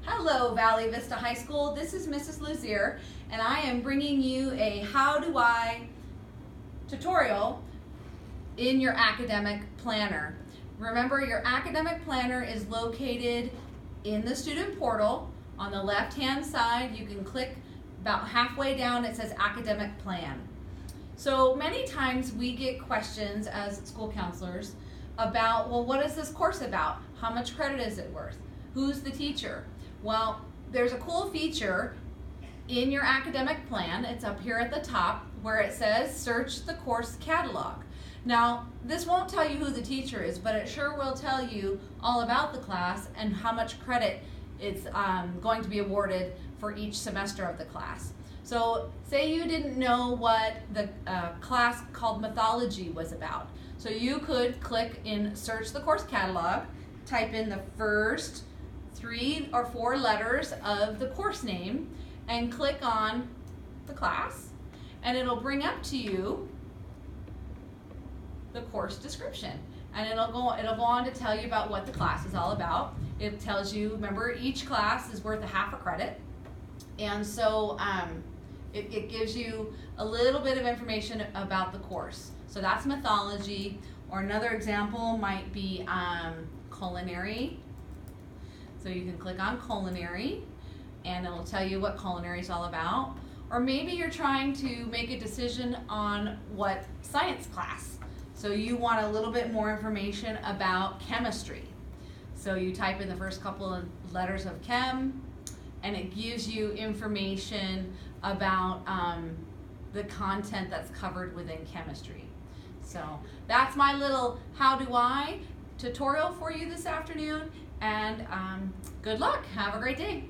Hello Valley Vista High School, this is Mrs. Luzier and I am bringing you a How Do I tutorial in your academic planner. Remember, your academic planner is located in the student portal. On the left hand side you can click about halfway down, it says academic plan. So many times we get questions as school counselors about, well, what is this course about? How much credit is it worth? Who's the teacher? Well, there's a cool feature in your academic plan. It's up here at the top where it says search the course catalog. Now, this won't tell you who the teacher is, but it sure will tell you all about the class and how much credit it's going to be awarded for each semester of the class. So say you didn't know what the class called mythology was about. So you could click in search the course catalog, type in the first 3 or 4 letters of the course name and click on the class, and it'll bring up to you the course description, and it'll go on to tell you about what the class is all about. It tells you, remember, each class is worth half a credit, and so it gives you a little bit of information about the course. So that's mythology, or another example might be culinary. So you can click on culinary and it'll tell you what culinary is all about. Or maybe you're trying to make a decision on what science class. So you want a little bit more information about chemistry. So you type in the first couple of letters of chem and it gives you information about the content that's covered within chemistry. So that's my little How Do I tutorial for you this afternoon, and good luck. Have a great day.